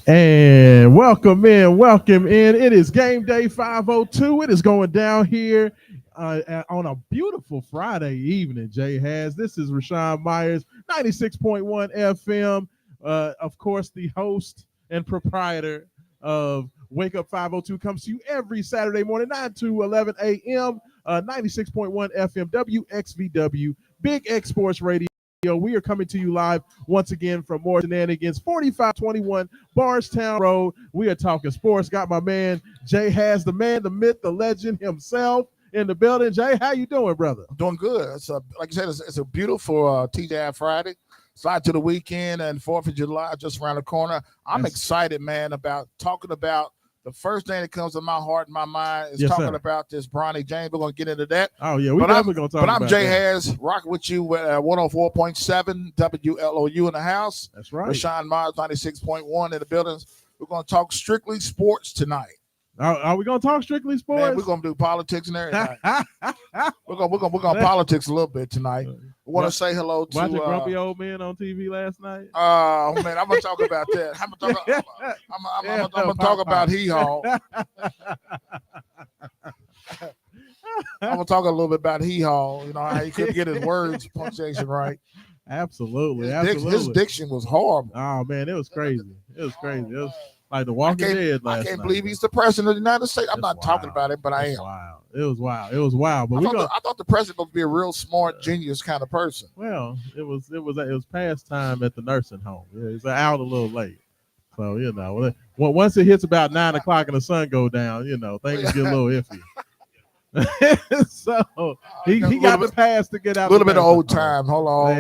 And welcome in. It is Game Day 502. It is going down here on a beautiful Friday evening, Jay has. This is Rashawn Myers, 96.1 FM. Of course, the host and proprietor of Wake Up 502 comes to you every Saturday morning, 9 to 11 a.m., 96.1 FM, WXVW, Big X Sports Radio. We are coming to you live once again from more Shenanigans, 4521 Bardstown Road. We are talking sports. Got my man Jay has, the man, the myth, the legend himself in the building. Jay, how you doing, brother? I'm doing good. Like I said, it's a beautiful TGI Friday. Slide to the weekend and 4th of July just around the corner. I'm excited, man, about talking about the first thing that comes to my heart and my mind is talking about this Bronny James. We're going to get into that. Oh, yeah, we're definitely going to talk about that. But I'm Jay Harris, rocking with you with 104.7 WLOU in the house. That's right. Rashawn Myers, 96.1 in the buildings. We're going to talk strictly sports tonight. Are we going to talk strictly sports? Man, we're going to do politics and everything. we're going politics a little bit tonight. We want to say hello to watching grumpy old men on TV last night. Oh man, I'm gonna talk about that. I'm gonna talk about Hee Haw. I'm gonna talk a little bit about Hee Haw. You know how he couldn't get his words punctuation right. Absolutely, his diction was horrible. Oh man, it was crazy. It was like the Walking Dead last night. I can't believe he's the president of the United States. I'm not talking about it, but I am. Wild. It was wild. But I thought the president would be a real smart, genius kind of person. Well, it was past time at the nursing home. It's out a little late. So, once it hits about 9 o'clock and the sun go down, things get a little iffy. So he got the pass to get out. A little bit of old time. Hold on.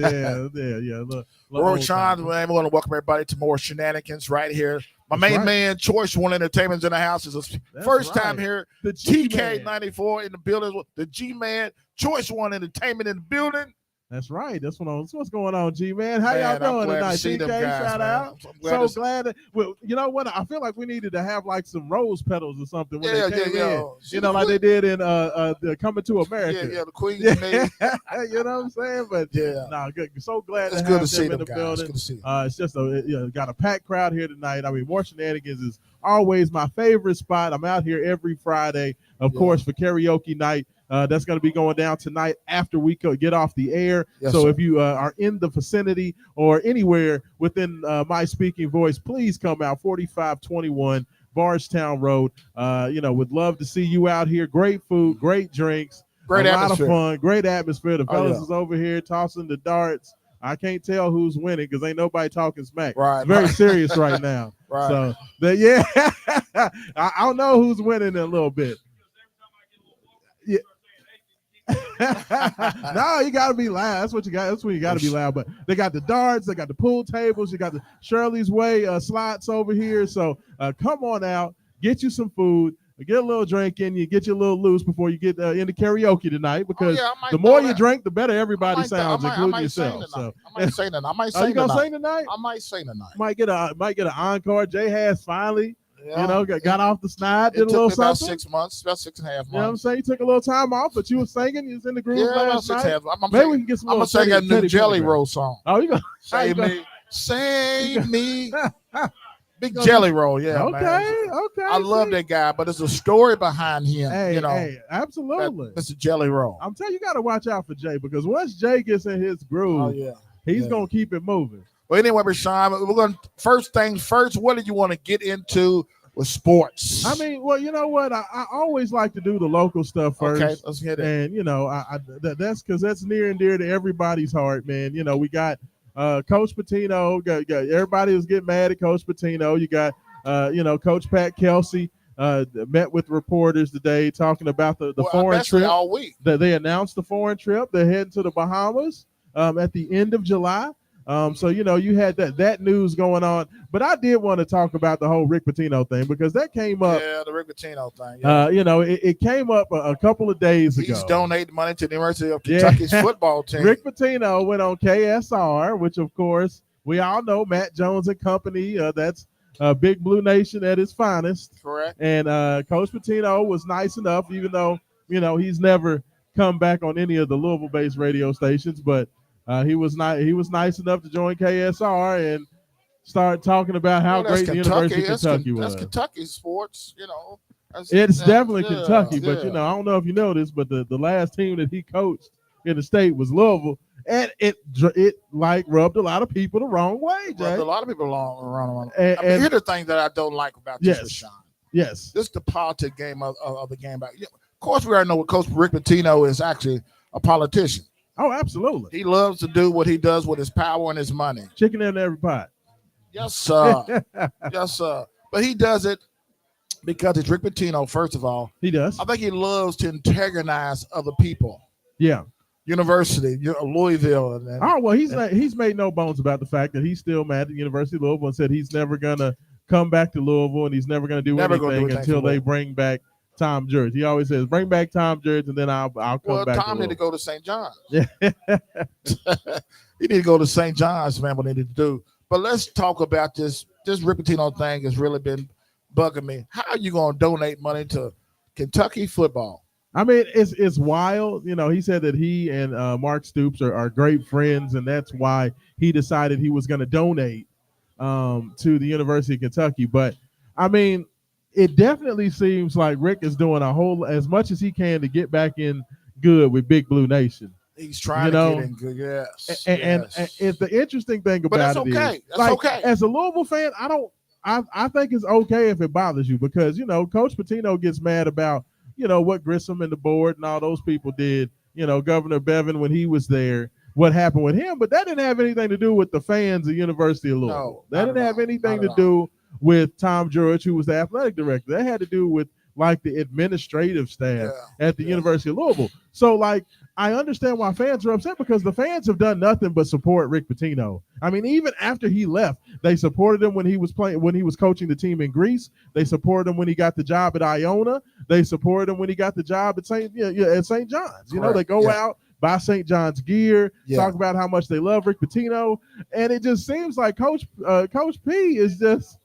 Yeah. Roy Sean, we want to welcome everybody to more Shenanigans right here. My main man, Choice One Entertainment's in the house. It's his first time here. The TK94 in the building. The G-Man, Choice One Entertainment in the building. That's right. That's what's going on, G-Man. How y'all doing tonight? TK, shout out. So glad that, well, you know what? I feel like we needed to have like some rose petals or something when they came in. Like they did in Coming to America. Yeah, the Queen. You know what I'm saying? But good. So glad to have them in the building. It's just got a packed crowd here tonight. I mean, more Shenanigans is always my favorite spot. I'm out here every Friday, of course, for karaoke night. That's going to be going down tonight after we get off the air. So if you are in the vicinity or anywhere within my speaking voice, please come out. 4521 Bardstown Road. Would love to see you out here. Great food, great drinks, great atmosphere. A lot of fun, great atmosphere. The fellas is over here tossing the darts. I can't tell who's winning because ain't nobody talking smack. Right. It's very serious right now. Right. So, I don't know who's winning in a little bit. Yeah. No, you gotta be loud. That's what you got. That's when you gotta be loud. But they got the darts, they got the pool tables, you got the Shirley's Way slots over here. So come on out, get you some food, get a little drink in you, get you a little loose before you get into karaoke tonight. Because the more you drink, the better everybody sounds, including yourself. So I might say tonight. Are you gonna sing tonight? I might sing tonight. Might get an encore. Jay has finally. Got off the snide, did a little something. About 6 months, about 6.5 months. You know what I'm saying? You took a little time off, but you were singing. You was in the groove last night. Maybe we can get some. I'm gonna sing a new Jelly Roll song. Oh, you gonna save me? Big Jelly Roll, yeah. Okay, man. Okay. I love that guy, but there's a story behind him. Hey, absolutely. Mr. Jelly Roll. I'm telling you, got to watch out for Jay because once Jay gets in his groove, he's gonna keep it moving. Well, anyway, Rashawn, we're going to first things first. What do you want to get into with sports? I mean, well, you know what? I always like to do the local stuff first. Okay, let's get it. And that's because that's near and dear to everybody's heart, man. We got Coach Pitino. Got everybody was getting mad at Coach Pitino. You got Coach Pat Kelsey met with reporters today talking about the foreign trip all week. That they announced the foreign trip. They're heading to the Bahamas at the end of July. So you had that news going on, but I did want to talk about the whole Rick Pitino thing because that came up. Yeah, the Rick Pitino thing. Yeah. It came up a couple of days ago. He's donating money to the University of Kentucky's football team. Rick Pitino went on KSR, which of course we all know Matt Jones and company. That's Big Blue Nation at its finest. Correct. And Coach Pitino was nice enough, even though he's never come back on any of the Louisville-based radio stations, but he was nice enough to join KSR and start talking about how great the University of Kentucky was. That's Kentucky sports, It's definitely Kentucky, but I don't know if you know this, but the last team that he coached in the state was Louisville, and it like rubbed a lot of people the wrong way, Jay. Rubbed a lot of people wrong. And here's the thing that I don't like about this, Rashawn. Yes. This is the politic game of the game. Of course, we already know Coach Rick Pitino is actually a politician. Oh, absolutely. He loves to do what he does with his power and his money. Chicken in every pot. Yes, sir. Yes, sir. But he does it because it's Rick Pitino, first of all. He does. I think he loves to antagonize other people. Yeah. University, Louisville. He's made no bones about the fact that he's still mad at the University of Louisville and said he's never going to come back to Louisville and he's never going to do anything until they bring back Tom Jurgens. He always says, bring back Tom Jurgens and then I'll come back to Louisville. Well, Tom need to go to St. John's. Yeah. He need to go to St. John's, man, what he need to do. But let's talk about this. This Rick Pitino thing has really been bugging me. How are you going to donate money to Kentucky football? I mean, it's wild. He said that he and Mark Stoops are great friends, and that's why he decided he was going to donate to the University of Kentucky. But, I mean, it definitely seems like Rick is doing as much as he can to get back in good with Big Blue Nation. He's trying to get in good, yes. And it's the interesting thing about it. But that's okay. That's okay. As a Louisville fan, I think it's okay if it bothers you because, Coach Pitino gets mad about, what Grissom and the board and all those people did, Governor Bevin when he was there, what happened with him. But that didn't have anything to do with the fans of University of Louisville. That didn't have anything to do with Tom Jurgens, who was the athletic director. That had to do with, the administrative staff at the University of Louisville. So, I understand why fans are upset because the fans have done nothing but support Rick Pitino. I mean, even after he left, they supported him when he was coaching the team in Greece. They supported him when he got the job at Iona. They supported him when he got the job at St. John's. They go out, buy St. John's gear, talk about how much they love Rick Pitino, and it just seems like Coach P is just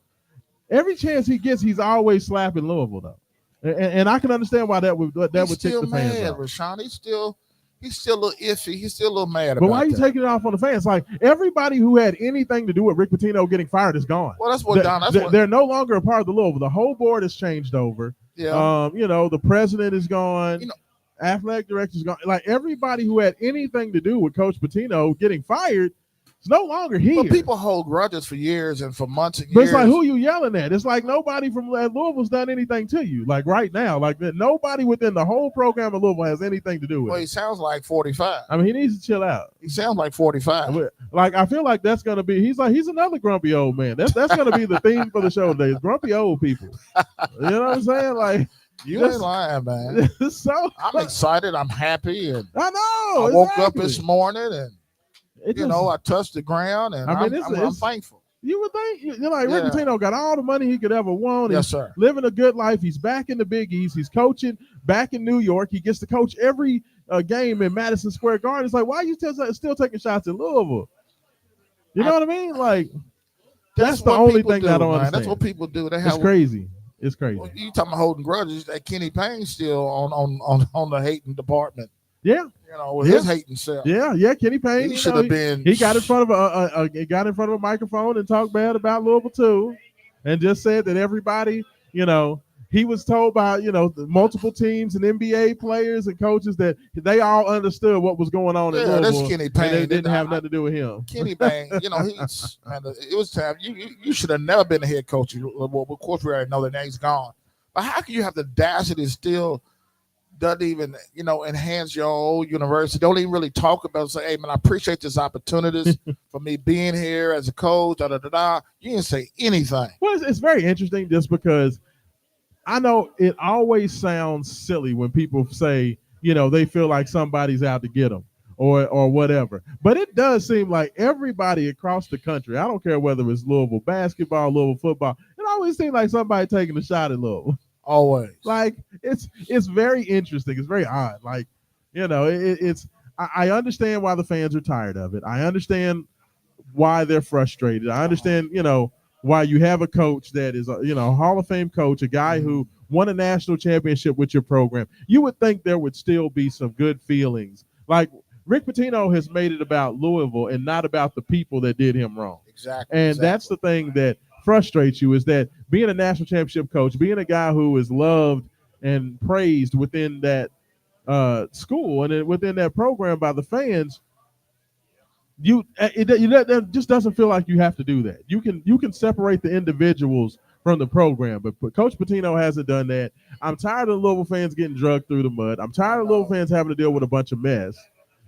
every chance he gets, he's always slapping Louisville though, and I can understand why that would tick the fans off. Rashawn, he's still a little iffy. He's still a little mad about it. But why are you taking it off on the fans? Everybody who had anything to do with Rick Pitino getting fired is gone. Well, that's what they're no longer a part of the Louisville. The whole board has changed over. Yeah. The president is gone. Athletic director is gone. Everybody who had anything to do with Coach Pitino getting fired is no longer here. But people hold grudges for years and for months and years. But it's like, who you yelling at? It's like nobody from Louisville's done anything to you. Right now, nobody within the whole program of Louisville has anything to do with it. Well, he sounds like 45. I mean, he needs to chill out. He sounds like 45. I feel like that's going to be, he's another grumpy old man. That's going to be the theme for the show today, is grumpy old people. You know what I'm saying? You ain't lying, man. So I'm excited. I'm happy. And I know. I woke up this morning and I touched the ground, and I'm thankful. You would think, Rick Pitino got all the money he could ever want. Yes, sir. Living a good life. He's back in the Big East. He's coaching back in New York. He gets to coach every game in Madison Square Garden. It's like, why are you still taking shots at Louisville? You know what I mean? That's the only thing I don't understand. That's what people do. It's crazy. It's crazy. Well, you talking about holding grudges? That Kenny Payne's still on the hating department. Yeah. With his hating self. Yeah. Kenny Payne. He should have been. He got in front of a microphone and talked bad about Louisville too, and just said that everybody, he was told by multiple teams and NBA players and coaches that they all understood what was going on in Louisville. That's Kenny Payne. And they didn't have nothing to do with him. Kenny Payne, it was time. You should have never been a head coach. Well, of course, we already know that he's gone. But how can you have the audacity still? Doesn't even, enhance your old university. Don't even really talk about it. Say, hey, man, I appreciate this opportunities for me being here as a coach. You didn't say anything. Well, it's very interesting just because I know it always sounds silly when people say, they feel like somebody's out to get them or whatever. But it does seem like everybody across the country, I don't care whether it's Louisville basketball, Louisville football, it always seems like somebody taking a shot at Louisville. Always. It's very interesting. It's very odd. I understand why the fans are tired of it. I understand why they're frustrated. I understand, why you have a coach that is a Hall of Fame coach, a guy who won a national championship with your program, you would think there would still be some good feelings. Like Rick Pitino has made it about Louisville and not about the people that did him wrong. Exactly. And that's the thing that frustrates you, is that being a national championship coach, being a guy who is loved and praised within that school and within that program by the fans, that just doesn't feel like you have to do that. You can separate the individuals from the program, but Coach Pitino hasn't done that. I'm tired of Louisville fans getting drugged through the mud. I'm tired of Louisville fans having to deal with a bunch of mess.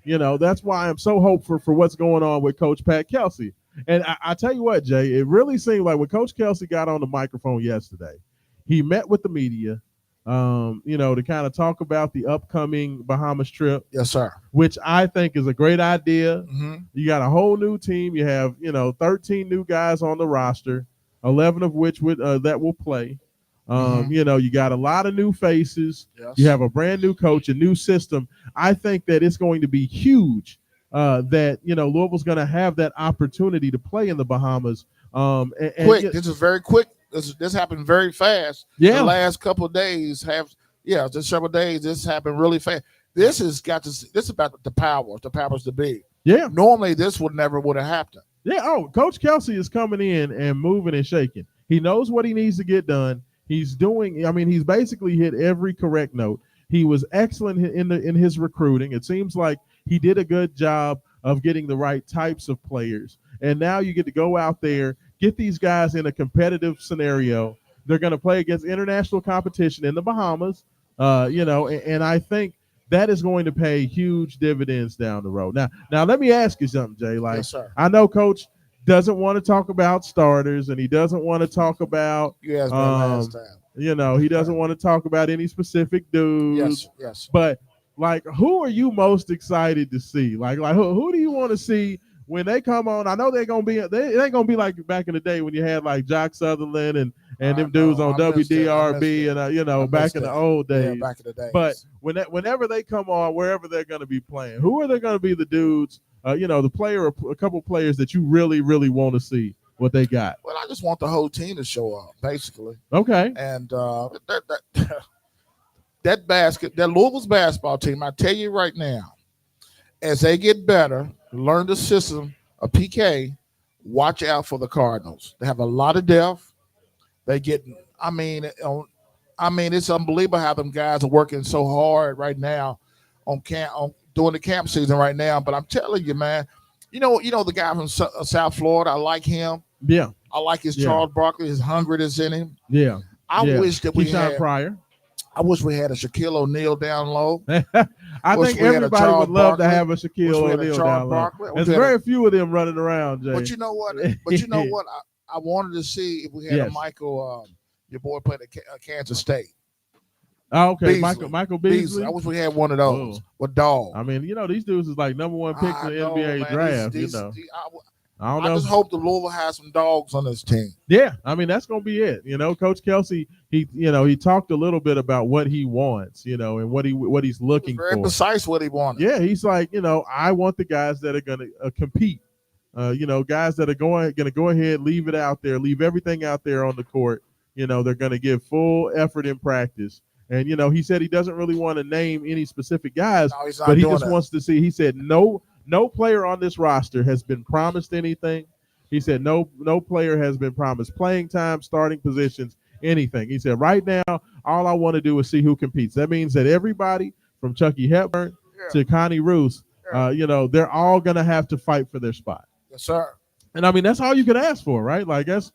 That's why I'm so hopeful for what's going on with Coach Pat Kelsey. And I tell you what, Jay, it really seemed like when Coach Kelsey got on the microphone yesterday, he met with the media, to kind of talk about the upcoming Bahamas trip. Yes, sir. Which I think is a great idea. Mm-hmm. You got a whole new team. You have, 13 new guys on the roster, 11 of which that will play. You got a lot of new faces. Yes. You have a brand new coach, a new system. I think that it's going to be huge that, Louisville's going to have that opportunity to play in the Bahamas. Quick. This is very quick. This happened very fast. Yeah. The last couple of days just several days. This happened really fast. This is about the powers to be. Yeah. Normally this would have happened. Yeah. Oh, Coach Kelsey is coming in and moving and shaking. He knows what he needs to get done. He's basically hit every correct note. He was excellent in his recruiting. It seems like he did a good job of getting the right types of players. And now you get to go out there, get these guys in a competitive scenario. They're going to play against international competition in the Bahamas, and I think that is going to pay huge dividends down the road. Now let me ask you something, Jay. Like, yes, sir. I know Coach doesn't want to talk about starters, and he doesn't want to talk about you asked me last time. He doesn't want to talk about any specific dudes. Yes. But like, who are you most excited to see? Like who do you want to see when they come on? I know they ain't gonna be like back in the day when you had like Jock Sutherland and them dudes on WDRB and back in the old days. Yeah, back in the days. But whenever they come on, wherever they're gonna be playing, who are they gonna be the dudes? The player or a couple players that you really, really want to see what they got. Well, I just want the whole team to show up, basically. Okay. And that Louisville's basketball team, I tell you right now, as they get better, learn the system of PK, watch out for the Cardinals. They have a lot of depth. They get, it's unbelievable how them guys are working so hard right now during the camp season right now. But I'm telling you, man, the guy from South Florida, I like him. Yeah. I like his Charles Barkley, his hunger that's in him. Yeah. I wish that we had Pryor. I wish we had a Shaquille O'Neal down low. I think everybody would love to have a Shaquille O'Neal down low. There's very few of them running around, Jay. But you know what? I wanted to see if we had a Michael, your boy played at Kansas State. Oh, okay, Beasley. Michael Beasley. I wish we had one of those with Dog. I mean, these dudes is like number one picks in the NBA draft. I don't know. I just hope the Louisville has some dogs on this team. Yeah, I mean that's gonna be it. Coach Kelsey, he talked a little bit about what he wants, and what he's looking for. Very precise what he wanted. Yeah, he's like, I want the guys that are gonna compete. Guys that are gonna go ahead, leave it out there, leave everything out there on the court. They're gonna give full effort in practice. And he said he doesn't really want to name any specific guys, but he just wants to see. He said no player on this roster has been promised anything. He said no player has been promised playing time, starting positions, anything. He said right now all I want to do is see who competes. That means that everybody from Chucky Hepburn to Connie Roos, they're all gonna have to fight for their spot. Yes, sir. And I mean that's all you can ask for, right? Like that's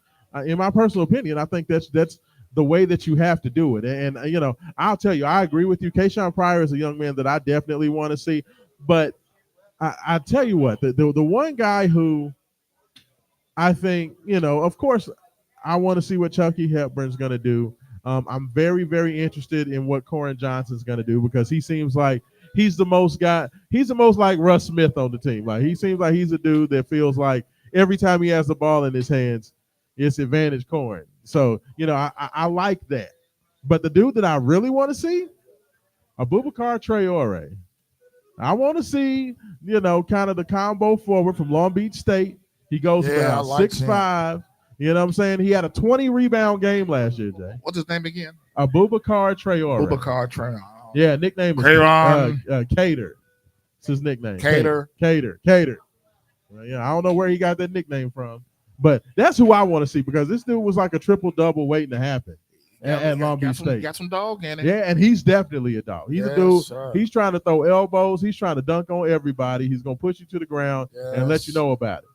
in my personal opinion. I think that's the way that you have to do it. And I'll tell you, I agree with you. Kayshawn Pryor is a young man that I definitely want to see. But I tell you what, the one guy who I think, of course, I want to see what Chucky Hepburn's going to do. I'm very, very interested in what Corin Johnson's going to do because he seems like he's the most like Russ Smith on the team. Like he seems like he's a dude that feels like every time he has the ball in his hands, it's advantage Corin. So, I like that. But the dude that I really want to see, Abubakar Traore. I want to see, kind of the combo forward from Long Beach State. He goes about 6'5", You know what I'm saying? He had a 20 rebound game last year, Jay. What's his name again? Abubakar Traore. Boubacar Traore. Yeah, nickname is Cater. It's his nickname. Cater. Well, yeah, I don't know where he got that nickname from, but that's who I want to see because this dude was like a triple-double waiting to happen at Long Beach State. Got some dog in it. Yeah, and he's definitely a dog. He's a dude. Sir. He's trying to throw elbows. He's trying to dunk on everybody. He's going to push you to the ground and let you know about it.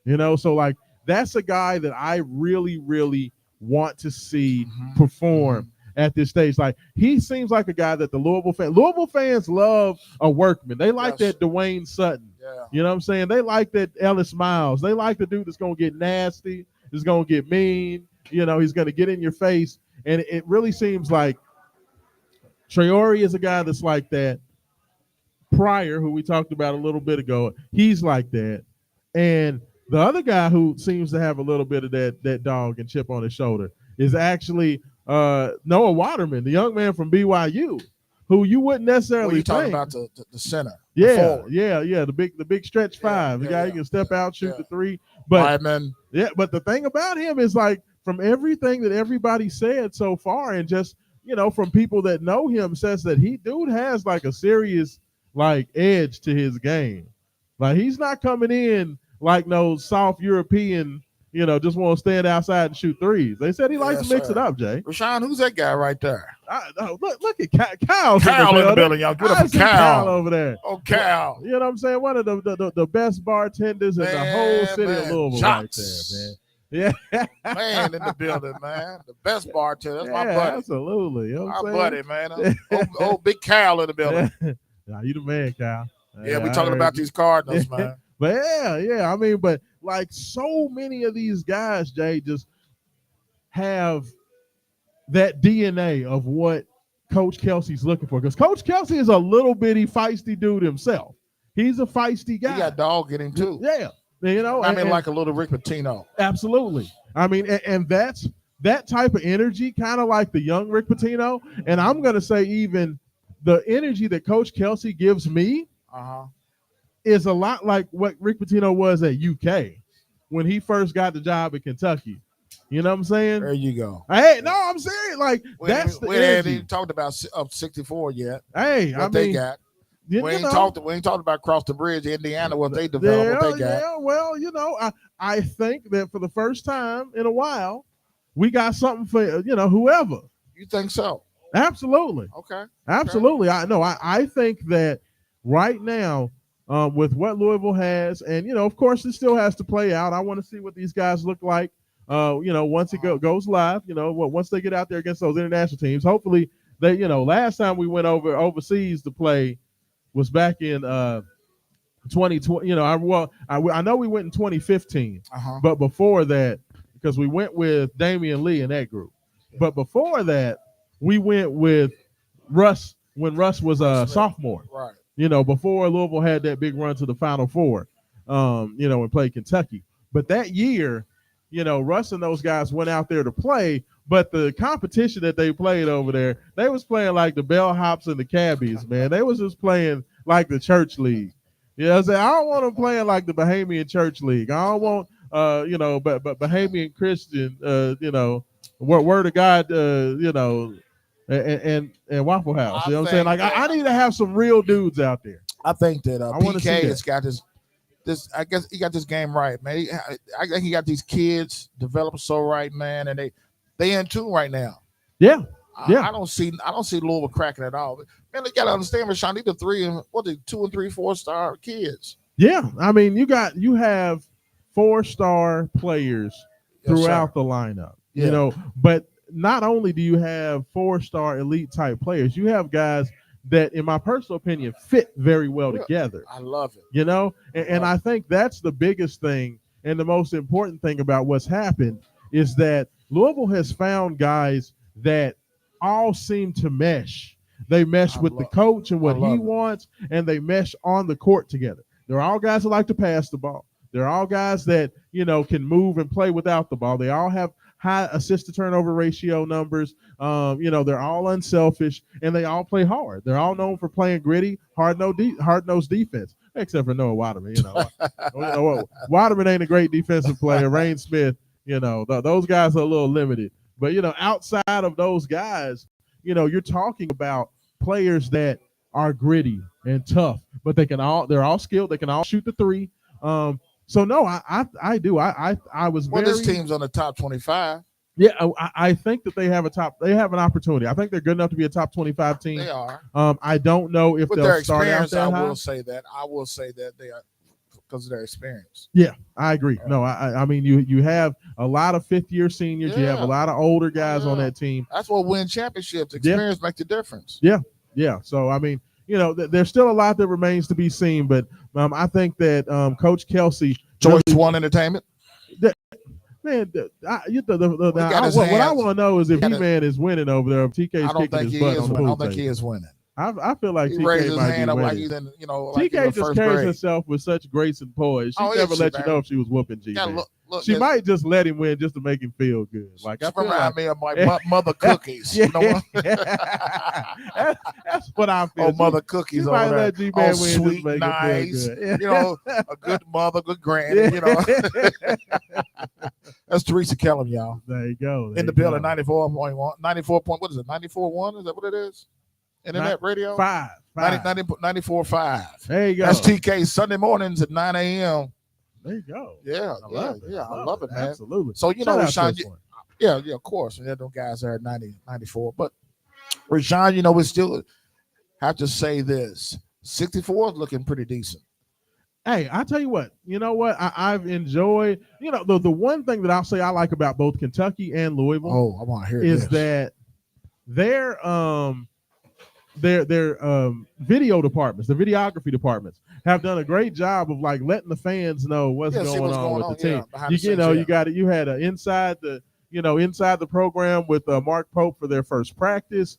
You know, so like that's a guy that I really, really want to see perform at this stage. Like he seems like a guy that the Louisville fans love a workman. They like that Dwayne Sutton. Yeah. You know what I'm saying? They like that Ellis Miles. They like the dude that's going to get nasty, is going to get mean. You know, he's going to get in your face. And it really seems like Traore is a guy that's like that. Pryor, who we talked about a little bit ago, he's like that. And the other guy who seems to have a little bit of that dog and chip on his shoulder is actually Noah Waterman, the young man from BYU, who you wouldn't necessarily you talking about the center. Yeah, the big stretch five. The guy who can step out, shoot the three. But but the thing about him is like from everything that everybody said so far, and just from people that know him, says that dude has like a serious like edge to his game. Like he's not coming in like no soft European, just want to stand outside and shoot threes. They said he likes to mix it up, Jay. Rashawn, who's that guy right there? Look at Kyle. Kyle in the building, y'all. Get up for Kyle over there. Oh, Kyle. You know what I'm saying? One of the best bartenders in the whole city of Louisville right there, man. Yeah. Man in the building, man. The best bartender. That's my buddy. Absolutely. You know what our buddy, man. Old big Kyle in the building. Nah, you the man, Kyle. Yeah, we talking about these Cardinals, man. But I mean, but like so many of these guys, Jay, just have that DNA of what Coach Kelsey's looking for. Because Coach Kelsey is a little bitty feisty dude himself. He's a feisty guy. He got dog in him too. Yeah. Like a little Rick Pitino. Absolutely. I mean, and that's that type of energy, kind of like the young Rick Pitino. And I'm going to say even the energy that Coach Kelsey gives me is a lot like what Rick Pitino was at UK when he first got the job at Kentucky. You know what I'm saying? There you go. Hey, no, I'm serious. Like we ain't even talked about up 64 yet. Hey, what they got. We ain't talked about across the bridge, Indiana, what they developed, what they got. Yeah, well, I think that for the first time in a while, we got something for whoever. You think so? Absolutely. Okay. Absolutely. I think that right now, with what Louisville has, and of course it still has to play out. I want to see what these guys look like. Once it goes live, once they get out there against those international teams. Hopefully they, last time we went overseas to play was back in 2020. I know we went in 2015, but before that, because we went with Damian Lee in that group. But before that, we went with Russ when Russ was a sophomore. Right. Before Louisville had that big run to the Final Four, and played Kentucky. But that year, Russ and those guys went out there to play, but the competition that they played over there, they was playing like the bellhops and the cabbies, man. They was just playing like the church league. I don't want them playing like the Bahamian church league. I don't want, but Bahamian Christian, word of God, and Waffle House. You know what I'm saying? Like I need to have some real dudes out there. I think that PK has got this. I guess he got this game right, man. I think he got these kids developed so right, man, and they in tune right now. Yeah. I don't see Louisville cracking at all. Man, they gotta understand, Rashawn, these are 2 and 3 4-star kids. Yeah, I mean, you have 4-star players throughout the lineup. Yeah. But not only do you have 4-star elite type players, you have guys that, in my personal opinion, fit very well together. I love it. And I think that's the biggest thing and the most important thing about what's happened is that Louisville has found guys that all seem to mesh. They mesh with the coach and what he wants, and they mesh on the court together. They're all guys that like to pass the ball. They're all guys that, can move and play without the ball. They all have high assist to turnover ratio numbers. They're all unselfish and they all play hard. They're all known for playing gritty, hard-nosed defense, except for Noah Waterman. Waterman ain't a great defensive player. Rain Smith Those guys are a little limited. But outside of those guys, you're talking about players that are gritty and tough, but they're all skilled. They can all shoot the three. So no, I do. I was Well, very. this team's on the top 25. Yeah, I think that they have an opportunity. I think they're good enough to be a top 25 team. They are. I don't know if With they'll their start out experience, that high. I will say that they are because of their experience. Yeah, I agree. No, I mean you have a lot of fifth-year seniors. You have a lot of older guys on that team. That's what win championships. Experience make the difference. Yeah. So I mean, there's still a lot that remains to be seen, but I think that Coach Kelsey, Choice One Entertainment. Man, what I want to know is if E-Man is winning over there. If TK's kicking his butt on the pool. I don't think he is winning. I feel like he TK raised his might hand be up winning. like he's in, TK just carries herself with such grace and poise. She never let you know if she was whooping G. She might just let him win just to make him feel good. Like I feel like me of my mother cookies. You know what? That's what I feel. Oh, mother cookies over there. Let G-Man win sweet, just to make nice. Him feel good. A good mother, good granny. That's Teresa Kellum, y'all. There you go. In the building, 94.1, 94 point. What is it? 94.1? Is that what it is? Internet radio? 94.5. There you go. That's TK Sunday mornings at 9 a.m. There you go. Yeah, I love it, man. Absolutely. So, Rashawn, of course. And those guys are at 90, 94. But, Rashawn, we still have to say this. 64 is looking pretty decent. Hey, I tell you what, I've enjoyed, the one thing that I'll say I like about both Kentucky and Louisville. Oh, I want to hear is that their video departments, the videography departments, have done a great job of like letting the fans know what's going on with the team. You had inside the program with Mark Pope for their first practice.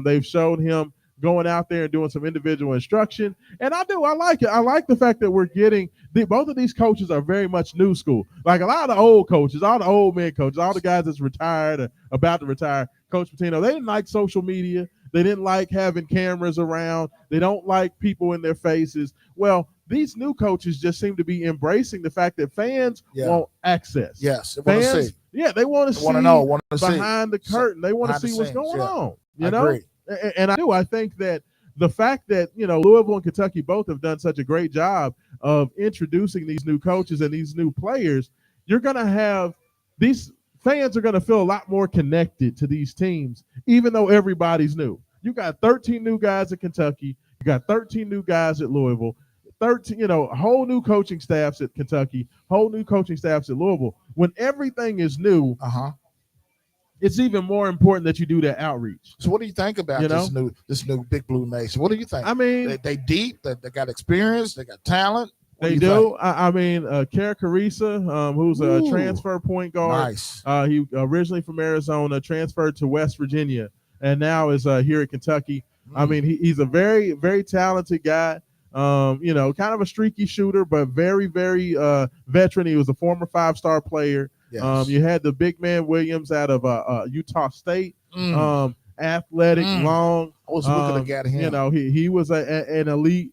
They've showed him going out there and doing some individual instruction, and I like it. I like the fact that we're getting both of these coaches are very much new school. Like a lot of the old coaches, all the old men coaches, all the guys that's retired or about to retire. Coach Pitino, they didn't like social media. They didn't like having cameras around. They don't like people in their faces. Well, these new coaches just seem to be embracing the fact that fans want access. Yes, they want to see. Yeah, they want to see behind the curtain. They want to see what's going on. I agree. And I think that the fact that Louisville and Kentucky both have done such a great job of introducing these new coaches and these new players, you're going to have these fans are going to feel a lot more connected to these teams, even though everybody's new. You got 13 new guys at Kentucky. You got 13 new guys at Louisville. 13, whole new coaching staffs at Kentucky, whole new coaching staffs at Louisville. When everything is new, it's even more important that you do that outreach. So what do you think about this new Big Blue Nation? What do you think? I mean, they deep, they got experience, they got talent. They do. I mean, Kara Carissa, who's a transfer point guard. Nice. He originally from Arizona, transferred to West Virginia, and now is here at Kentucky. I mean, he's a very, very talented guy. Kind of a streaky shooter, but very, very veteran. He was a former 5-star player. Yes. You had the big man Williams out of Utah State. Athletic, long. I was looking to get him. He was an elite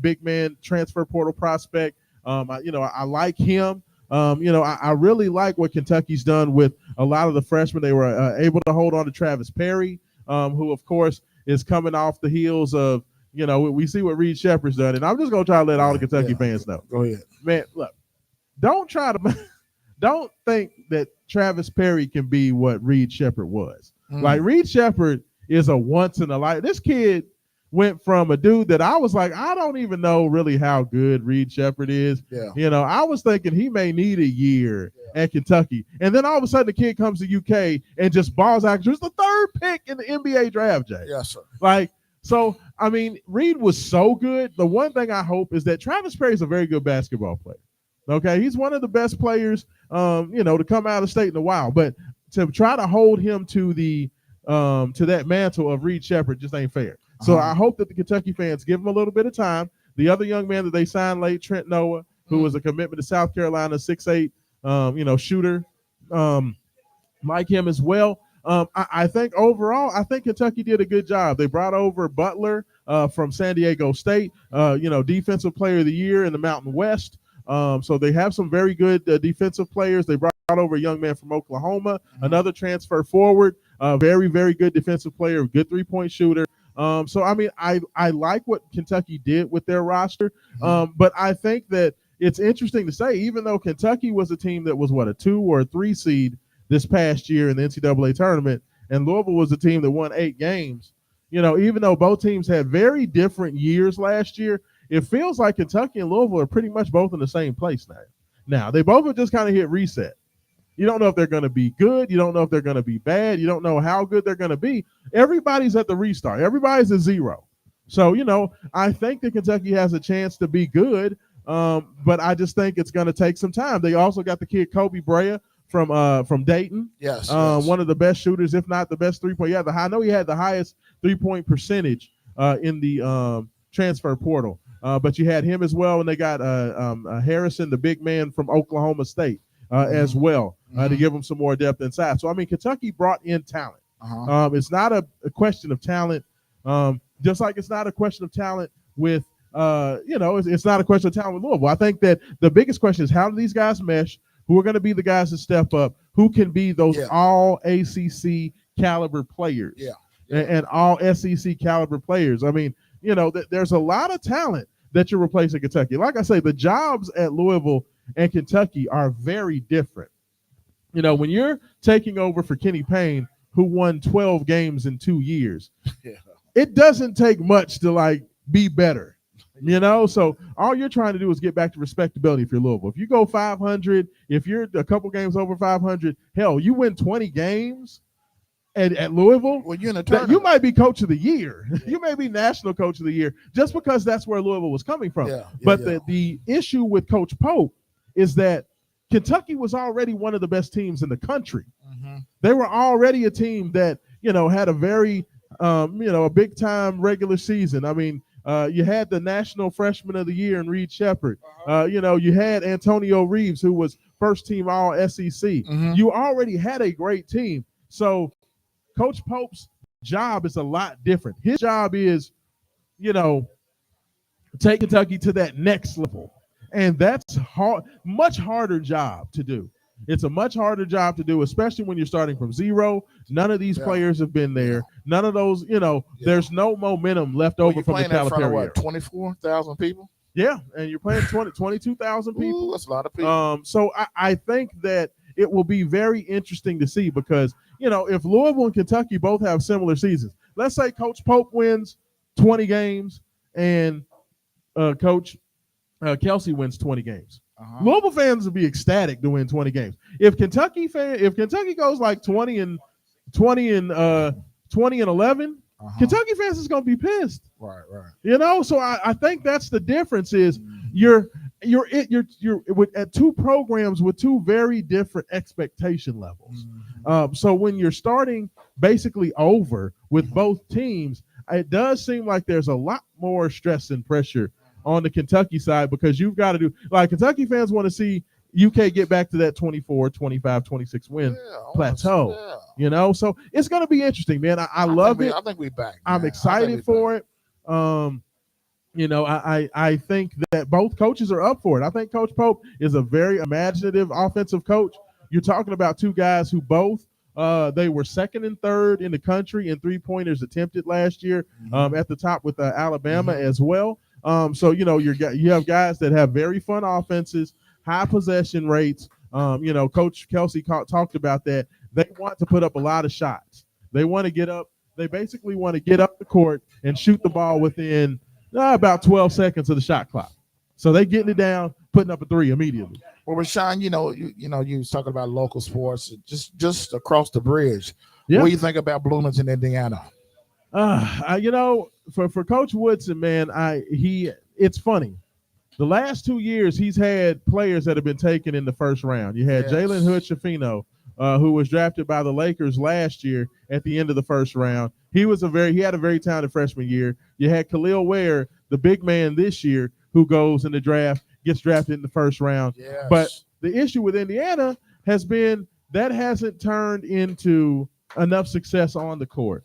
big man transfer portal prospect. I like him. I really like what Kentucky's done with a lot of the freshmen. They were able to hold on to Travis Perry, who of course is coming off the heels of, we see what Reed Shepherd's done. And I'm just going to try to let all the Kentucky fans know. Go ahead. Man, look, don't think that Travis Perry can be what Reed Shepherd was. Like Reed Shepherd is a once in a life. This kid went from a dude that I was like, I don't even know really how good Reed Shepherd is. Yeah. I was thinking he may need a year at Kentucky. And then all of a sudden the kid comes to UK and just balls out. He was the 3rd pick in the NBA draft, Jay. Yes, sir. So, I mean, Reed was so good. The one thing I hope is that Travis Perry is a very good basketball player. Okay, he's one of the best players, to come out of state in a while. But to try to hold him to that mantle of Reed Shepherd just ain't fair. So I hope that the Kentucky fans give him a little bit of time. The other young man that they signed late, Trent Noah, who was a commitment to South Carolina, 6'8", shooter, like him as well. I think overall, Kentucky did a good job. They brought over Butler from San Diego State, defensive player of the year in the Mountain West. So they have some very good defensive players. They brought brought over a young man from Oklahoma, another transfer forward, very, very good defensive player, good three-point shooter. So, I mean, I like what Kentucky did with their roster, but I think that it's interesting to say, even though Kentucky was a team that was, a 2 or a 3 seed this past year in the NCAA tournament, and Louisville was a team that won 8 games, even though both teams had very different years last year, it feels like Kentucky and Louisville are pretty much both in the same place now. Now, they both have just kind of hit reset. You don't know if they're going to be good. You don't know if they're going to be bad. You don't know how good they're going to be. Everybody's at the restart. Everybody's at 0. So, I think that Kentucky has a chance to be good, but I just think it's going to take some time. They also got the kid Kobe Brea from Dayton. Yes, one of the best shooters, if not the best three-point. Yeah, I know he had the highest three-point percentage in the transfer portal. But you had him as well, and they got Harrison, the big man from Oklahoma State, as well, to give them some more depth inside. So, I mean, Kentucky brought in talent. It's not a question of talent, just like it's not a question of talent with, it's not a question of talent with Louisville. I think that the biggest question is, how do these guys mesh? Who are going to be the guys that step up? Who can be those all ACC caliber players and all SEC caliber players? I mean, there's a lot of talent that you're replacing Kentucky. Like I say, the jobs at Louisville and Kentucky are very different. When you're taking over for Kenny Payne, who won 12 games in 2 years, it doesn't take much to be better. So all you're trying to do is get back to respectability if you're Louisville. If you go 500, if you're a couple games over 500, hell, you win 20 games at Louisville, well, you're in a tournament. You might be coach of the year. You may be national coach of the year just because that's where Louisville was coming from. But the issue with Coach Pope is that Kentucky was already one of the best teams in the country. They were already a team that, had a very, a big time regular season. I mean, you had the National Freshman of the Year in Reed Shepherd. You had Antonio Reeves, who was first team all SEC. You already had a great team. So Coach Pope's job is a lot different. His job is, take Kentucky to that next level. And that's hard, much harder job to do. It's a much harder job to do, especially when you're starting from 0. None of these players have been there. None of those, there's no momentum left over from the Calipari era. 24,000 people? Yeah, and you're playing 22,000 people. Ooh, that's a lot of people. So I think that it will be very interesting to see because, if Louisville and Kentucky both have similar seasons, let's say Coach Pope wins 20 games and Coach Kelsey wins 20 games. Louisville fans would be ecstatic to win 20 games. If Kentucky goes like 20 and 11, Kentucky fans is going to be pissed. Right. So I think that's the difference is you're at two programs with two very different expectation levels. So when you're starting basically over with both teams, it does seem like there's a lot more stress and pressure on the Kentucky side because you've got to do Kentucky fans want to see UK get back to that 24, 25, 26 win plateau. So it's going to be interesting, man. I love it. I think we're back. I'm excited for it. I think that both coaches are up for it. I think Coach Pope is a very imaginative offensive coach. You're talking about two guys who both they were second and third in the country in three-pointers attempted last year at the top with Alabama as well. So, you have guys that have very fun offenses, high possession rates. Coach Kelsey talked about that. They want to put up a lot of shots. They want to get up. They basically want to get up the court and shoot the ball within about 12 seconds of the shot clock. So they getting it down, putting up a three immediately. Well, Rashawn, you was talking about local sports, just across the bridge. Yeah. What do you think about Bloomington, Indiana? For Coach Woodson, man, it's funny. The last 2 years, he's had players that have been taken in the first round. You had Jalen Hood-Schifino, who was drafted by the Lakers last year at the end of the first round. He had a very talented freshman year. You had Khalil Ware, the big man this year, who goes in the draft, gets drafted in the first round. Yes. But the issue with Indiana has been that hasn't turned into enough success on the court.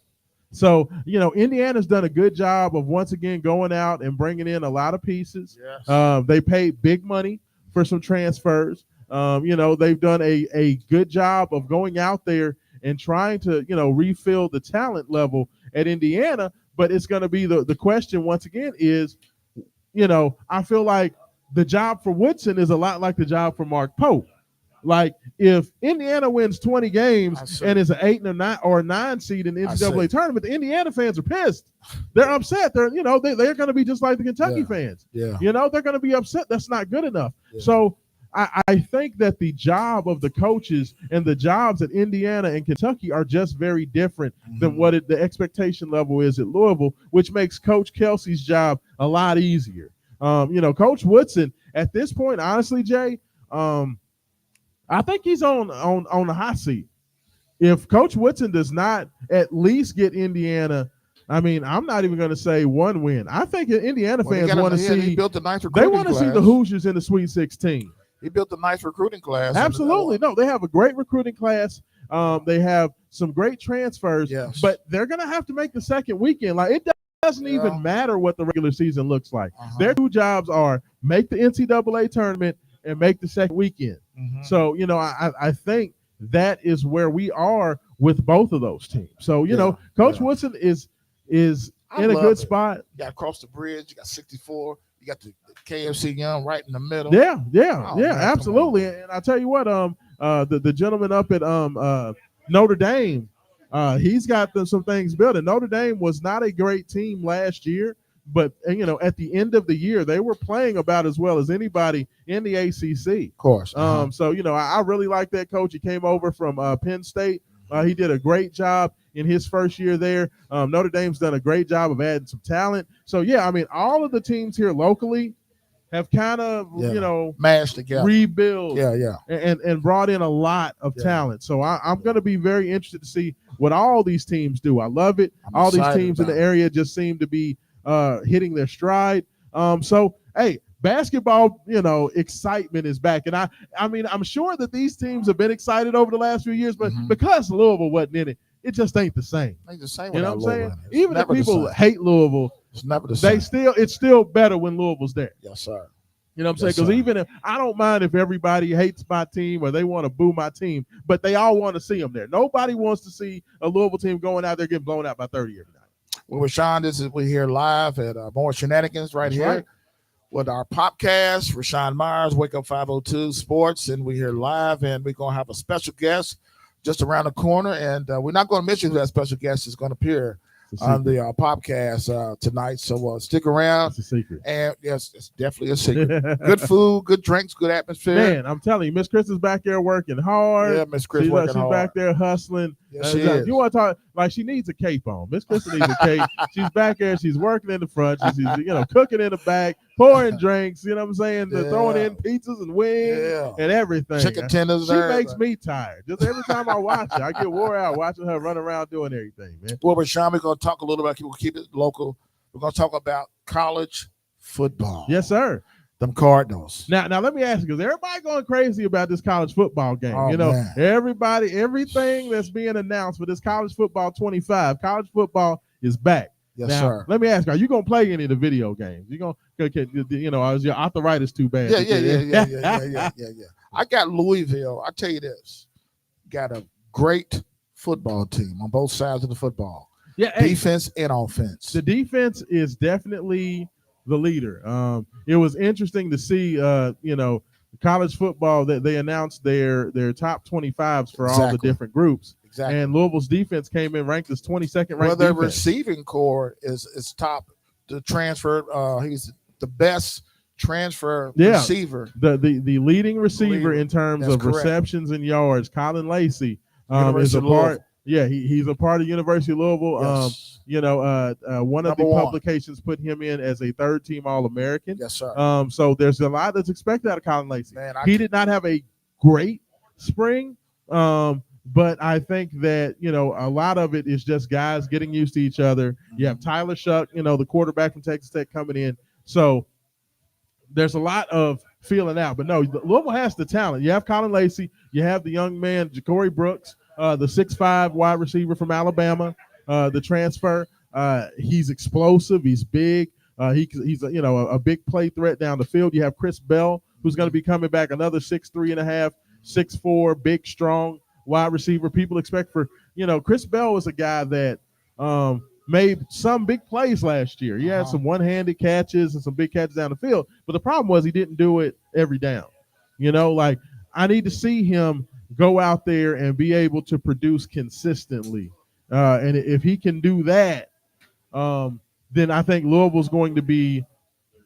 So, Indiana's done a good job of once again going out and bringing in a lot of pieces. Yes. They paid big money for some transfers. They've done a good job of going out there and trying to, refill the talent level at Indiana. But it's going to be the question once again is, I feel like the job for Woodson is a lot like the job for Mark Pope. Like if Indiana wins 20 games and is an 8 or 9 seed in the NCAA tournament, the Indiana fans are pissed. They're upset. They're they're going to be just like the Kentucky fans. Yeah. They're going to be upset. That's not good enough. Yeah. So I think that the job of the coaches and the jobs at Indiana and Kentucky are just very different than what the expectation level is at Louisville, which makes Coach Kelsey's job a lot easier. Coach Woodson at this point, honestly, Jay, I think he's on the hot seat. If Coach Woodson does not at least get Indiana, I'm not even going to say one win. I think Indiana fans want to see. He built a nice they want to see the Hoosiers in the Sweet 16. He built a nice recruiting class. Absolutely, no, they have a great recruiting class. They have some great transfers. Yes. But they're going to have to make the second weekend. Like it doesn't even matter what the regular season looks like. Their two jobs are make the NCAA tournament and make the second weekend. So, I think that is where we are with both of those teams. So, Coach Woodson is in a good spot. You got across the bridge, you got 64, you got the KFC Young right in the middle. Yeah, absolutely. And I tell you what, the gentleman up at Notre Dame, he's got some things built. And Notre Dame was not a great team last year. But, at the end of the year, they were playing about as well as anybody in the ACC. Of course. So, I really like that coach. He came over from Penn State. He did a great job in his first year there. Notre Dame's done a great job of adding some talent. So, all of the teams here locally have kind of, mashed together, rebuilt and brought in a lot of talent. So I'm going to be very interested to see what all these teams do. I love it. All these teams in the area just seem to be hitting their stride. So, hey, basketball, excitement is back. And I'm sure that these teams have been excited over the last few years, but because Louisville wasn't in it, it just ain't the same. Ain't the same. You know what I'm saying? Even if people hate Louisville, it's never the same. It's still better when Louisville's there. Yes, sir. You know what I'm saying? Because even if I don't mind if everybody hates my team or they want to boo my team, but they all want to see them there. Nobody wants to see a Louisville team going out there getting blown out by 30 every night. Well, Rashawn, we're here live at more Shenanigans right here with our podcast. Rashawn Myers, Wake Up 502 Sports, and we're here live, and we're going to have a special guest just around the corner, and we're not going to mention who that special guest is going to appear on the podcast tonight. So stick around. It's a secret. And yes, it's definitely a secret. Good food, good drinks, good atmosphere. Man, I'm telling you, Miss Chris is back there working hard. Yeah, Miss Chris working hard. She's back there hustling. Yes, she is. You want to talk like she needs a cape on. Miss Chris needs a cape. She's back there. She's working in the front. She's cooking in the back, pouring drinks. You know what I'm saying? Throwing in pizzas and wings and everything. Chicken tenders. She makes me tired. Just every time I watch her, I get wore out watching her run around doing everything, man. Well, Rashawn, we're going to talk a little about, we'll keep it local. We're going to talk about college football. Yes, sir. Them Cardinals. Now let me ask you, because everybody going crazy about this college football game. Man. Everything that's being announced for this college football 25, college football is back. Yes, now, sir. Let me ask you, are you going to play any of the video games? You going to, is your arthritis too bad? Yeah. I got Louisville. I tell you this, got a great football team on both sides of the football. Yeah, defense and offense. The defense is definitely the leader. It was interesting to see, college football that they announced their top 25s for all the different groups. Exactly. And Louisville's defense came in ranked as 22nd ranked. Well, their receiving core is top. The transfer, he's the best transfer receiver. The leading receiver in terms of receptions and yards. Colin Lacey is a part. Yeah, he's a part of University of Louisville. Yes. One of the publications put him in as a third-team All-American. Yes, sir. So there's a lot that's expected out of Colin Lacey. Man, he did not have a great spring, but I think that, a lot of it is just guys getting used to each other. You have Tyler Shuck, the quarterback from Texas Tech coming in. So there's a lot of feeling out. But no, Louisville has the talent. You have Colin Lacey. You have the young man, Ja'Cory Brooks, the 6'5" wide receiver from Alabama, the transfer. He's explosive. He's big. He's a big play threat down the field. You have Chris Bell, who's going to be coming back, another 6'3.5", 6'4", big, strong wide receiver. People expect for, Chris Bell was a guy that made some big plays last year. He had some one-handed catches and some big catches down the field, but the problem was he didn't do it every down. Like I need to see him go out there and be able to produce consistently. And if he can do that, then I think Louisville's going to be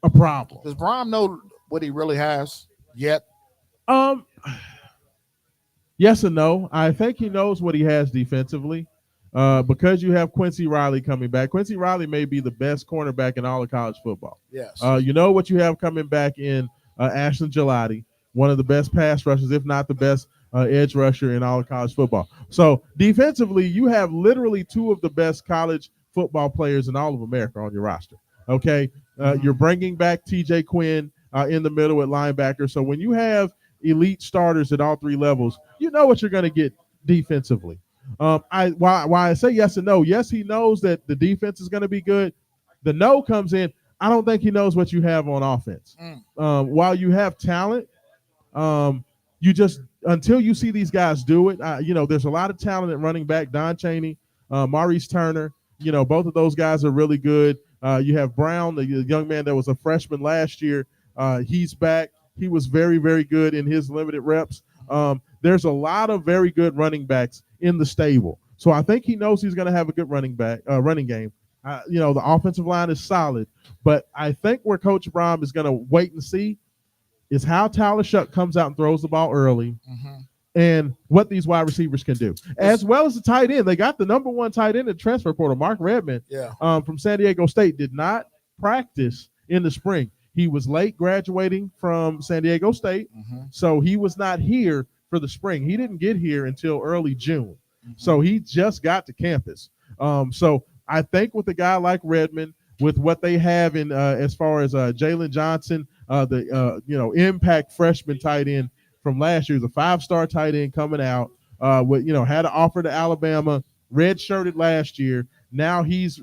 a problem. Does Brom know what he really has yet? Yes and no. I think he knows what he has defensively. Because you have Quincy Riley coming back. Quincy Riley may be the best cornerback in all of college football. Yes. You know what you have coming back in Ashton Gelati, one of the best pass rushers, if not the best edge rusher in all of college football. So defensively, you have literally two of the best college football players in all of America on your roster. Okay, you're bringing back T.J. Quinn in the middle at linebacker. So when you have elite starters at all three levels, you know what you're going to get defensively. Why I say yes and no. Yes, he knows that the defense is going to be good. The no comes in, I don't think he knows what you have on offense. While you have talent, you just until you see these guys do it, there's a lot of talent at running back. Don Chaney, Maurice Turner, both of those guys are really good. You have Brown, the young man that was a freshman last year. He's back. He was very, very good in his limited reps. There's a lot of very good running backs in the stable. So I think he knows he's going to have a good running game. The offensive line is solid, but I think where Coach Brom is going to wait and see is how Tyler Shuck comes out and throws the ball early and what these wide receivers can do, as well as the tight end. They got the number one tight end in the transfer portal, Mark Redmond, from San Diego State, did not practice in the spring. He was late graduating from San Diego State, so he was not here for the spring. He didn't get here until early June, so he just got to campus. So I think with a guy like Redmond, with what they have in as far as Jalen Johnson, the impact freshman tight end from last year, was a 5-star tight end coming out. Had an offer to Alabama, redshirted last year. Now he's,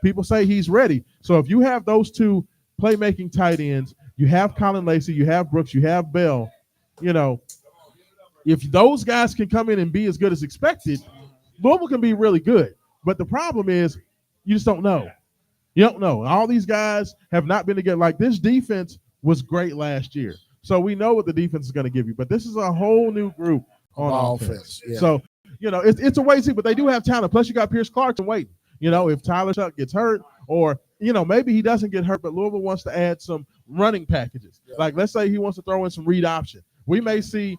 people say he's ready. So if you have those two playmaking tight ends, you have Colin Lacey, you have Brooks, you have Bell, if those guys can come in and be as good as expected, Louisville can be really good. But the problem is you just don't know. You don't know. All these guys have not been together. Like, this defense was great last year. So we know what the defense is going to give you. But this is a whole new group on offense. Yeah. So, it's a wait and see, but they do have talent. Plus, you got Pierce Clarkson waiting. If Tyler Shuck gets hurt, or, maybe he doesn't get hurt, but Louisville wants to add some running packages. Yeah. Like, let's say he wants to throw in some read option. We may see,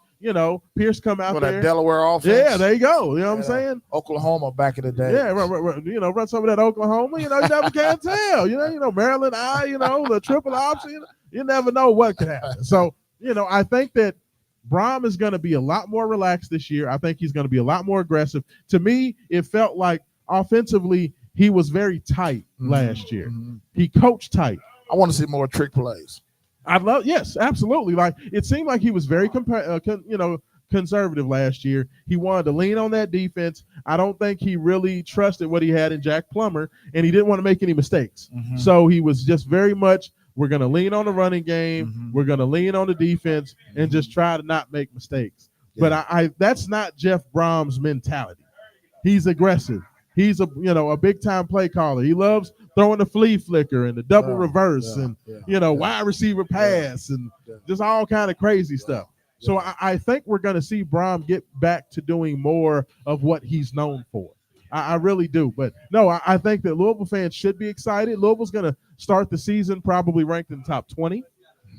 Pierce come out there. That Delaware offense. Yeah, there you go. You know what I'm saying? Oklahoma back in the day. Yeah, run some of that Oklahoma. You never can tell. Maryland, the triple option. You never know what could happen. So, I think that Brom is going to be a lot more relaxed this year. I think he's going to be a lot more aggressive. To me, it felt like offensively he was very tight last year. He coached tight. I want to see more trick plays. Yes, absolutely. Like, it seemed like he was very conservative last year. He wanted to lean on that defense. I don't think he really trusted what he had in Jack Plummer, and he didn't want to make any mistakes. So he was just very much, we're going to lean on the running game. We're going to lean on the defense and just try to not make mistakes. Yeah. But I that's not Jeff Brom's mentality. He's aggressive. He's a big time play caller. He loves throwing the flea flicker and the double reverse and wide receiver pass and just all kind of crazy stuff. So I think we're going to see Brom get back to doing more of what he's known for. I really do. But no, I think that Louisville fans should be excited. Louisville's going to start the season probably ranked in the top 20.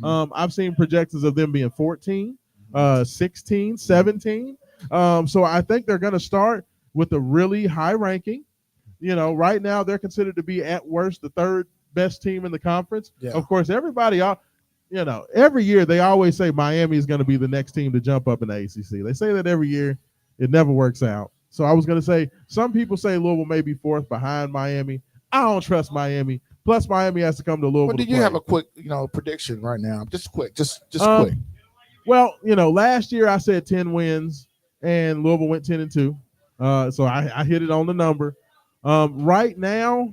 I've seen projections of them being 14, 16, 17. So I think they're going to start with a really high ranking. Right now they're considered to be at worst the third best team in the conference. Yeah. Of course, everybody, every year they always say Miami is going to be the next team to jump up in the ACC. They say that every year. It never works out. So I was going to say, some people say Louisville may be fourth behind Miami. I don't trust Miami. Plus, Miami has to come to Louisville. But did you have a quick, prediction right now? Just quick, just quick. Well, last year I said 10 wins, and Louisville went 10-2. So I hit it on the number. Right now,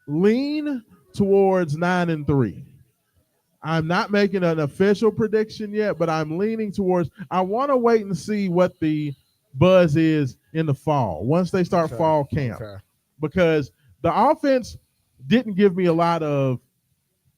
lean towards 9-3. I'm not making an official prediction yet, but I'm leaning towards. I want to wait and see what the buzz is in the fall once they start fall camp, because the offense didn't give me a lot of,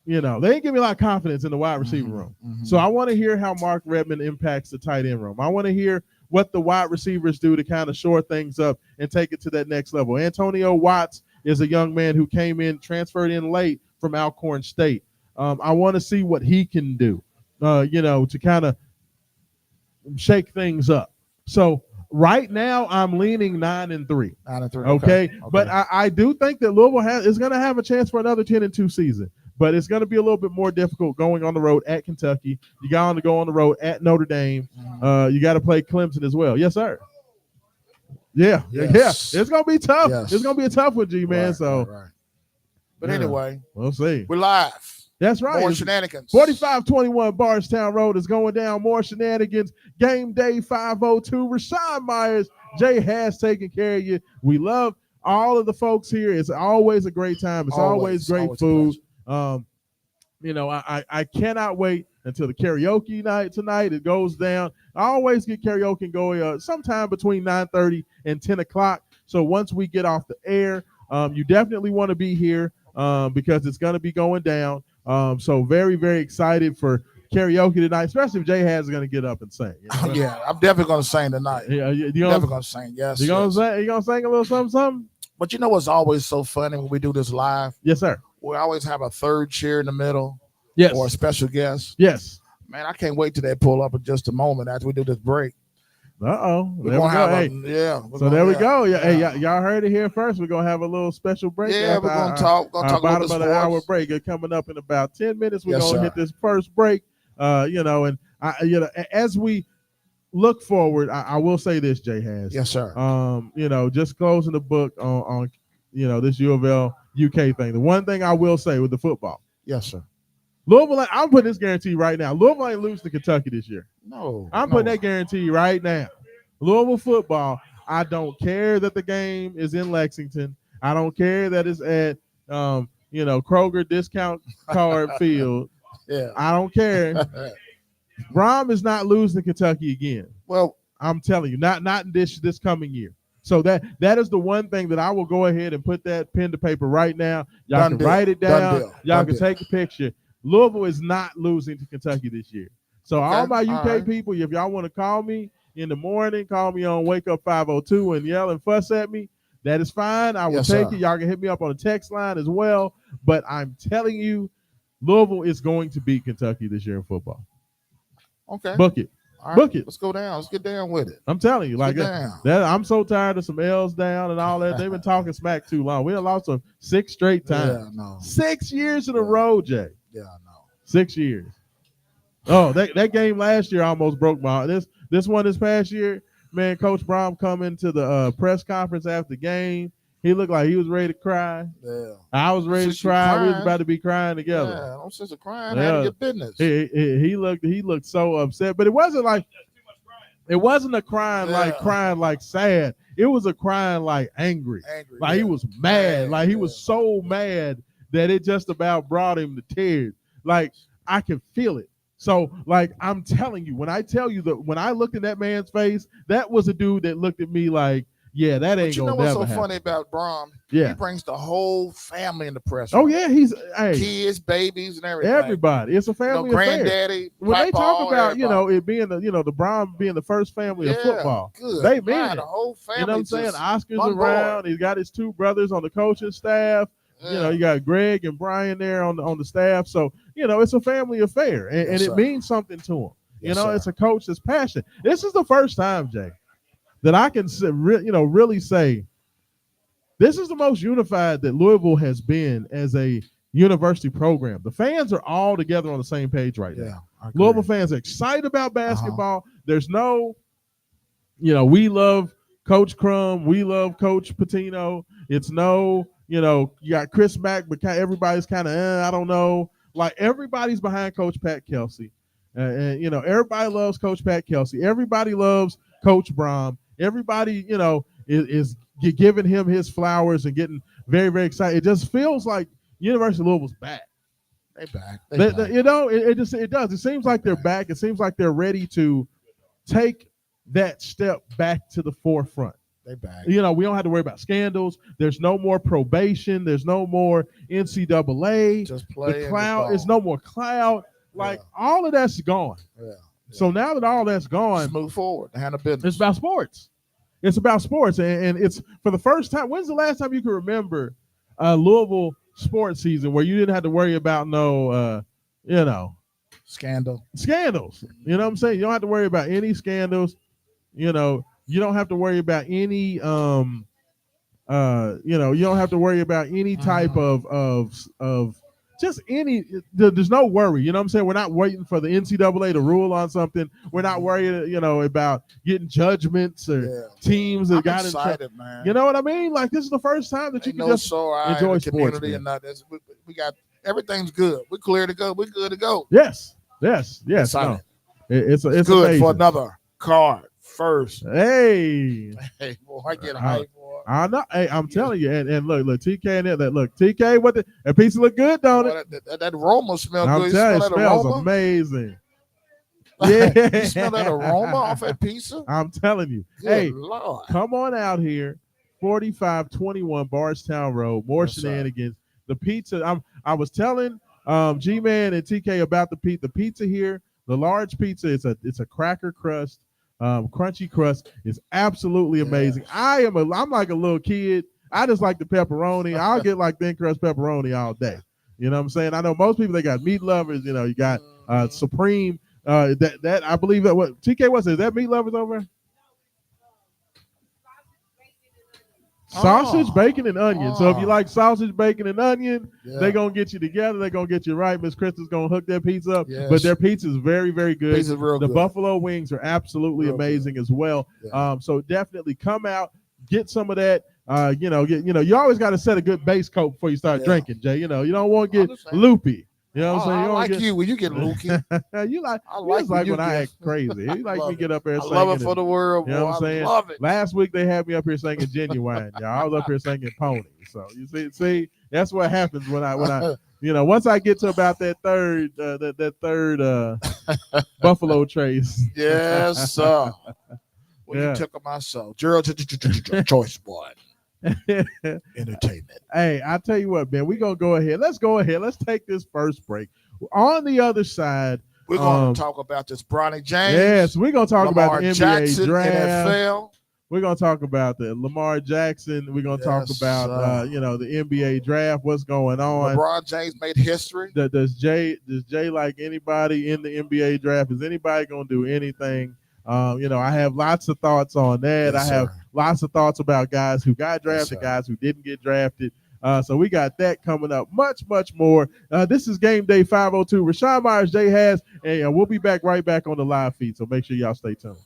they didn't give me a lot of confidence in the wide receiver room. So I want to hear how Mark Redmond impacts the tight end room. I want to hear what the wide receivers do to kind of shore things up and take it to that next level. Antonio Watts is a young man who came in, transferred in late from Alcorn State. I want to see what he can do, to kind of shake things up. So right now, I'm leaning 9-3. 9-3. Okay. But I do think that Louisville is going to have a chance for another 10-2 season. But it's going to be a little bit more difficult going on the road at Kentucky. You got to go on the road at Notre Dame. You got to play Clemson as well. Yes, sir. Yeah. It's going to be tough. Yes. It's going to be a tough one, G-man. Right. But anyway, we'll see. We're live. That's right. More Shenanigans. 4521 Bardstown Road is going down. More Shenanigans. Game Day 502. Rashawn Myers. Jay has taken care of you. We love all of the folks here. It's always a great time. It's always great food. I cannot wait until the karaoke night tonight. It goes down. I always get karaoke going sometime between 9:30 and 10 o'clock. So once we get off the air, you definitely want to be here because it's going to be going down. So very, very excited for karaoke tonight, especially if Jay Has is going to get up and sing. Yeah, I'm definitely going to sing tonight. Yeah, definitely going to sing. Yes. You going to sing a little something? But you know what's always so funny when we do this live? Yes, sir. We always have a third chair in the middle. Yes. Or a special guest. Yes. Man, I can't wait till they pull up in just a moment after we do this break. Uh-oh. There we go. So there we go. Yeah. Hey, y'all heard it here first. We're going to have a little special break. Yeah, we're going to talk. We're going to talk about the bottom of the hour break. Coming up in about 10 minutes. We're going to hit this first break. And as we look forward, I will say this, Jay Has. Yes, sir. Just closing the book on this UofL UK thing. The one thing I will say with the football. Yes, sir. Louisville, I'm putting this guarantee right now. Louisville ain't lose to Kentucky this year. No. I'm putting that guarantee right now. Louisville football, I don't care that the game is in Lexington. I don't care that it's at Kroger discount card field. Yeah. I don't care. Brom is not losing to Kentucky again. Well, I'm telling you, not in this coming year. So that is the one thing that I will go ahead and put that pen to paper right now. Y'all can write it down. Y'all can take a picture. Louisville is not losing to Kentucky this year. So all my UK people, if y'all want to call me in the morning, call me on Wake Up 502 and yell and fuss at me. That is fine. I will take it. Y'all can hit me up on the text line as well. But I'm telling you, Louisville is going to beat Kentucky this year in football. Okay. Book it. Right, book it. Let's go down. Let's get down with it. I'm telling you, like that. I'm so tired of some L's down and all that. They've been talking smack too long. We have lost them 6 straight times. Yeah, no. 6 years in a row, Jay. Yeah, I know. 6 years. Oh, that game last year almost broke my heart. This one this past year, man, Coach Brom coming to the press conference after the game. He looked like he was ready to cry. Yeah. I was ready to cry. We was about to be crying together. Yeah, no sense of crying. Handle your business. He looked so upset, but it wasn't a crying like sad. It was a crying like angry. Like he was mad. Like he was so mad that it just about brought him to tears. Like I could feel it. So, like, I'm telling you, when I tell you that when I looked in that man's face, that was a dude that looked at me like, yeah, that ain't gonna never happen. You know what's so funny about Brom? Yeah. He brings the whole family in the press. Oh, yeah, he's kids, babies, and everything. Everybody. It's a family affair. Granddaddy, when they talk about, everybody. It being the Brom being the first family of football. Good. They mean it. The whole family. You know what I'm saying? Oscar's around. He's got his 2 brothers on the coaching staff. Yeah. You got Greg and Brian there on the staff. So, it's a family affair, and it means something to him. It's a coach that's passionate. This is the first time, Jay, that I can really say this is the most unified that Louisville has been as a university program. The fans are all together on the same page right now. Louisville fans are excited about basketball. There's no, we love Coach Crum. We love Coach Patino. It's no, you got Chris Mack, but everybody's kind of, I don't know. Like everybody's behind Coach Pat Kelsey. And everybody loves Coach Pat Kelsey. Everybody loves Coach Brom. Everybody, is giving him his flowers and getting very, very excited. It just feels like University of Louisville's back. They back. It does. It seems like they're back. It seems like they're ready to take that step back to the forefront. They back. We don't have to worry about scandals. There's no more probation. There's no more NCAA. Just play the cloud. There's no more cloud. Like all of that's gone. Yeah. So now that all that's gone, let's move forward. Handle business. It's about sports. It's about sports, and it's for the first time. When's the last time you can remember a Louisville sports season where you didn't have to worry about no, scandals? You know what I'm saying? You don't have to worry about any scandals. You don't have to worry about any, you don't have to worry about any type of just any. There's no worry. You know what I'm saying? We're not waiting for the NCAA to rule on something. We're not worried, about getting judgments or teams that got excited, man. You know what I mean? Like this is the first time that you can just enjoy sports. We got everything's good. We're clear to go. We're good to go. Yes. No. It's good amazing. For another card first. Hey, boy, I get hype. I know. Hey, I'm telling you, and look, TK and that. Look, TK, that pizza look good, don't it? That aroma smells good. I'm telling you, it smells amazing. Yeah, you smell that aroma off that pizza. I'm telling you. Good hey, Lord. Come on out here, 4521 Bardstown Road. More Shenanigans. The pizza. I was telling G-Man and TK about the pizza. The pizza here, the large pizza. It's a cracker crust. Crunchy crust is absolutely amazing. I'm like a little kid. I just like the pepperoni. I'll get like thin crust pepperoni all day. You know what I'm saying? I know most people, they got meat lovers. You got Supreme. That I believe that what TK was. Is that meat lovers over? Sausage, bacon, and onion. So if you like sausage, bacon, and onion, they're going to get you together. They're going to get you right. Miss Krista's going to hook their pizza up. Yes. But their pizza is very, very good. Pizza's real the good. Buffalo wings are absolutely real amazing good. As well. Yeah. So definitely come out, get some of that. You always got to set a good base coat before you start drinking, Jay. You don't want to get loopy. You know what I'm saying? I like you when you get looky. you like when I act crazy. You like me get up there singing. I love it for the world, boy. You know what I'm saying? I love it. Last week they had me up here singing Genuine, y'all. I was up here singing Pony. So you see, that's what happens when I once I get to about that third Buffalo Trace. Yes, sir. You took my soul. Gerald choice one. Entertainment. Hey, I tell you what, man, we're gonna go ahead. Let's go ahead. Let's take this first break. On the other side, we're gonna talk about this Bronny James. Yes, we're gonna talk Lamar about the NBA Jackson, draft. NFL. We're gonna talk about the Lamar Jackson. We're gonna talk about the NBA draft. What's going on? LeBron James made history. Does Jay like anybody in the NBA draft? Is anybody gonna do anything? I have lots of thoughts on that. Yes, I have lots of thoughts about guys who got drafted, guys who didn't get drafted. So we got that coming up. Much, much more. This is Game Day 502. Rashawn Myers, Jay Has, and we'll be back right back on the live feed. So make sure y'all stay tuned.